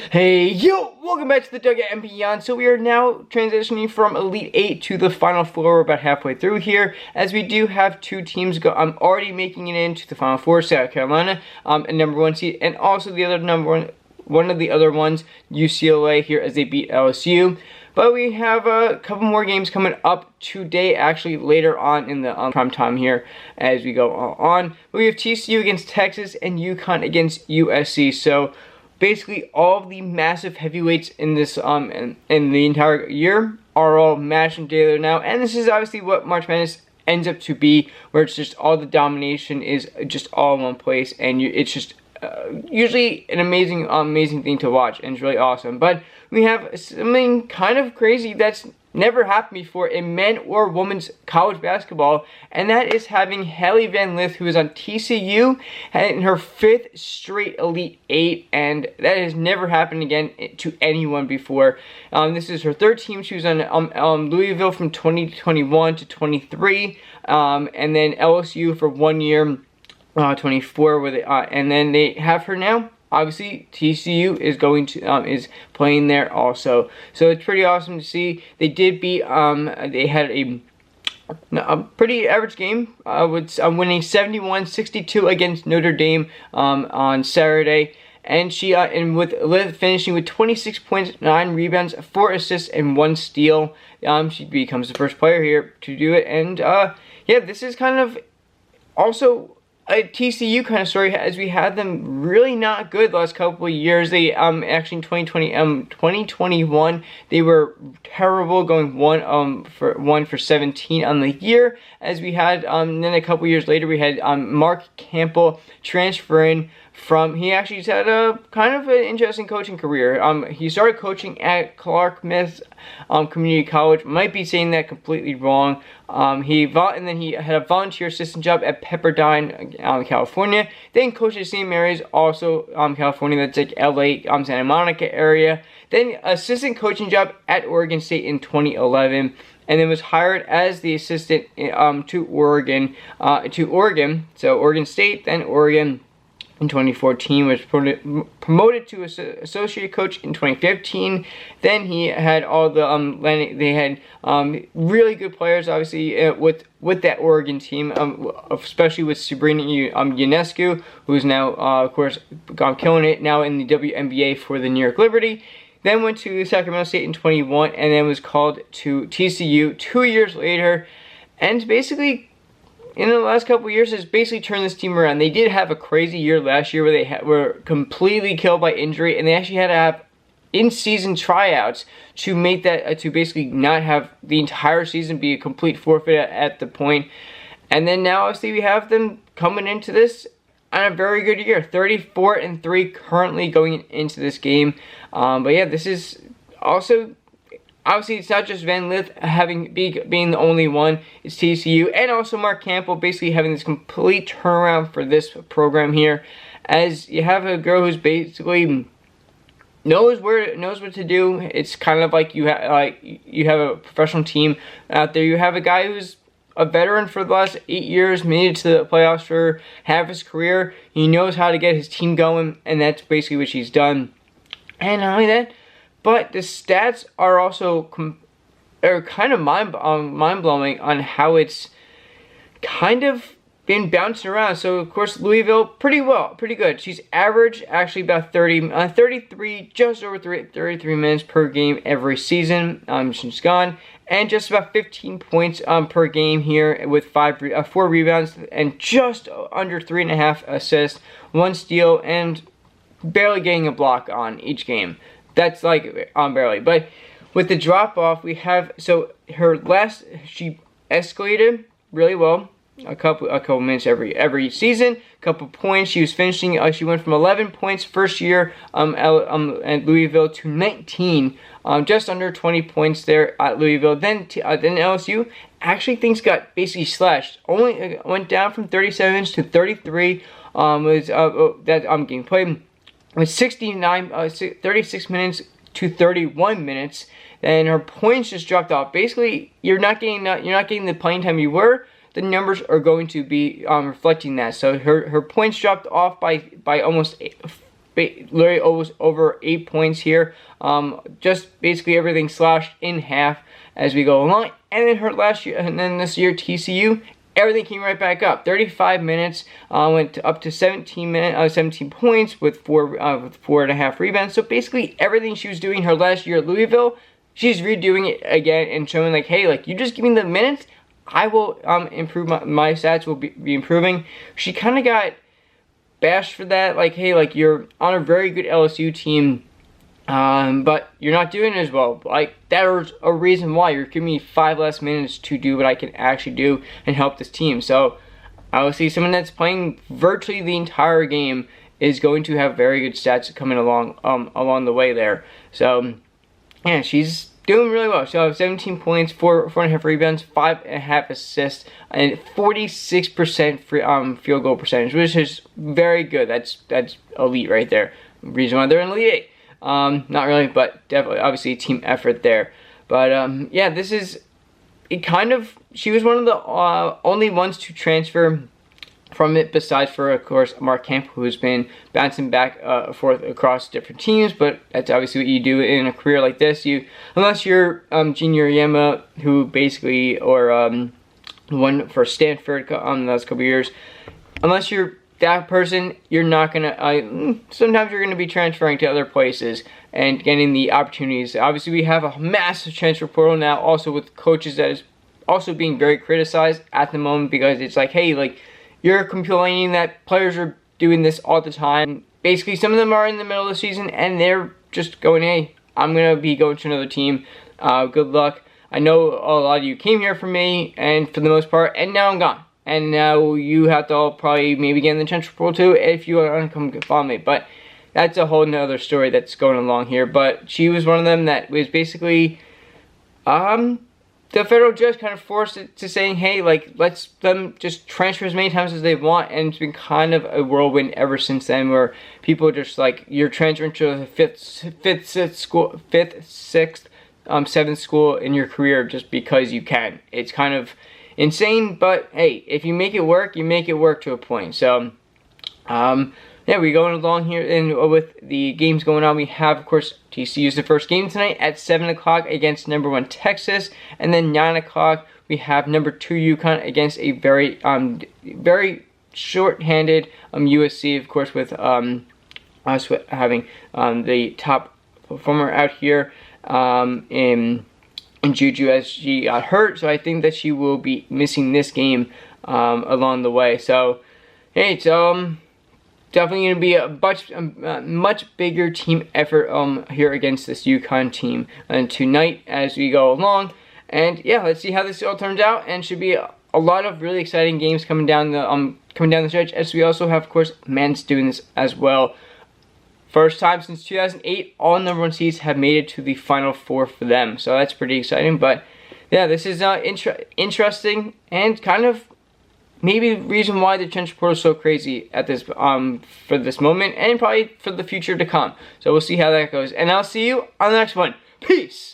Hey, yo! Welcome back to the Dugout and Beyond. So we are now transitioning from Elite 8 to the Final Four. We're about halfway through here, as we do have two teams I'm already making it into the Final Four, South Carolina, and #1 seed, and also the other one of the other ones, UCLA, here as they beat LSU. But we have a couple more games coming up today, actually later on in the prime time here as we go on. We have TCU against Texas and UConn against USC. So basically, all of the massive heavyweights in this in the entire year are all matched together now, and this is obviously what March Madness ends up to be, where it's just all the domination is just all in one place, and it's just usually an amazing thing to watch, and it's really awesome. But we have something kind of crazy that's never happened before in men or women's college basketball, and that is having Hailey Van Lith, who is on TCU, in her 5th straight Elite 8, and that has never happened again to anyone before. This is her 3rd team. She was on Louisville from 2021 to 23, and then LSU for 1 year, 24, and then they have her now. Obviously, TCU is is playing there also, so it's pretty awesome to see. They did beat. They had a pretty average game, with winning 71-62 against Notre Dame on Saturday, and with Lith finishing with 26 points, 9 rebounds, 4 assists, and 1 steal. She becomes the first player here to do it, and yeah, this is kind of also a TCU kind of story, as we had them really not good the last couple of years. They actually in 2021 they were terrible, going 1 for 17 on the year, as we had then a couple years later we had Mark Campbell transferring from, he actually had a kind of an interesting coaching career. He started coaching at Clark Smith Community College. Might be saying that completely wrong. And then he had a volunteer assistant job at Pepperdine, California. Then coached at St. Mary's, also California. That's like LA, Santa Monica area. Then assistant coaching job at Oregon State in 2011. And then was hired as the assistant to Oregon. So Oregon State, then Oregon. In 2014, was promoted to associate coach in 2015. Then he had all the they had really good players, obviously, with that Oregon team, especially with Sabrina Ionescu, who is now of course killing it now in the WNBA for the New York Liberty. Then went to Sacramento State in 21, and then was called to TCU 2 years later, and basically, in the last couple of years, has basically turned this team around. They did have a crazy year last year where they were completely killed by injury, and they actually had to have in-season tryouts to make that, to basically not have the entire season be a complete forfeit at the point. And then now, obviously, we have them coming into this on a very good year, 34-3 currently going into this game. But yeah, this is also, obviously, it's not just Van Lith being the only one. It's TCU and also Mark Campbell basically having this complete turnaround for this program here, as you have a girl who's basically knows what to do. It's kind of like you have a professional team out there. You have a guy who's a veteran for the last 8 years, made it to the playoffs for half his career. He knows how to get his team going, and that's basically what she's done. And not only that, but the stats are also kind of mind-blowing on how it's kind of been bouncing around. So, of course, Louisville, pretty good. She's average, actually, about 33, just over 33 minutes per game every season. She's gone. And just about 15 points per game here, with 4 rebounds and just under 3.5 assists, 1 steal, and barely getting a block on each game. That's like barely. But with the drop off, we have, so she escalated really well, a couple minutes every season, a couple points. She was finishing. She went from 11 points first year at Louisville to 19, just under 20 points there at Louisville. Then LSU, actually things got basically slashed. Only went down from 37 minutes to 33. Getting played with 36 minutes to 31 minutes. Then her points just dropped off. Basically, you're not getting the playing time you were. The numbers are going to be reflecting that. So her points dropped off by almost literally almost over 8 points here. Just basically everything slashed in half as we go along. And then her last year, and then this year TCU, everything came right back up. 35 minutes, went up to 17 points with 4.5 rebounds. So basically everything she was doing her last year at Louisville, she's redoing it again and showing like, hey, like, you just give me the minutes, I will improve, my stats will be improving. She kind of got bashed for that, like, hey, like, you're on a very good LSU team, but you're not doing as well. Like, there's a reason why. You're giving me 5 less minutes to do what I can actually do and help this team. So I will see someone that's playing virtually the entire game is going to have very good stats coming along the way there. So yeah, she's doing really well. She'll have 17 points, 4.5 rebounds, 5.5 assists, and 46% field goal percentage, which is very good. That's elite right there. Reason why they're in Elite 8. Not really, but definitely, obviously, a team effort there. But yeah, this is it. She was one of the only ones to transfer from it, besides for, of course, Mark Camp, who's been bouncing back forth across different teams. But that's obviously what you do in a career like this. Unless you're Junior Yama, who basically, or one for Stanford the last couple years, unless you're that person, you're not gonna. Sometimes you're gonna be transferring to other places and getting the opportunities. Obviously, we have a massive transfer portal now, also with coaches that is also being very criticized at the moment, because it's like, hey, like, you're complaining that players are doing this all the time. Basically, some of them are in the middle of the season and they're just going, hey, I'm gonna be going to another team. Good luck. I know a lot of you came here for me, and for the most part, and now I'm gone. And now you have to all probably maybe get in the transfer portal too if you want to come follow me. But that's a whole nother story that's going along here. But she was one of them that was basically, the federal judge kind of forced it to saying, hey, like, let's them just transfer as many times as they want. And it's been kind of a whirlwind ever since then, where people are just like, you're transferring to the fifth, sixth, seventh school in your career just because you can. It's kind of insane, but hey, if you make it work, you make it work to a point. So, yeah, we're going along here, and with the games going on, we have, of course, TCU's the first game tonight at 7 o'clock against number 1 Texas, and then 9 o'clock we have number 2 UConn against a very short-handed USC, of course, with us having the top performer out here in Juju, as she got hurt, so I think that she will be missing this game along the way. So, hey, it's definitely going to be a much bigger team effort here against this UConn team tonight as we go along. And yeah, let's see how this all turns out, and should be a lot of really exciting games coming down the stretch. As we also have, of course, men's doing this as well. First time since 2008, all number 1 seeds have made it to the Final Four for them. So that's pretty exciting. But yeah, this is interesting, and kind of maybe the reason why the transfer portal is so crazy at this for this moment, and probably for the future to come. So we'll see how that goes. And I'll see you on the next one. Peace!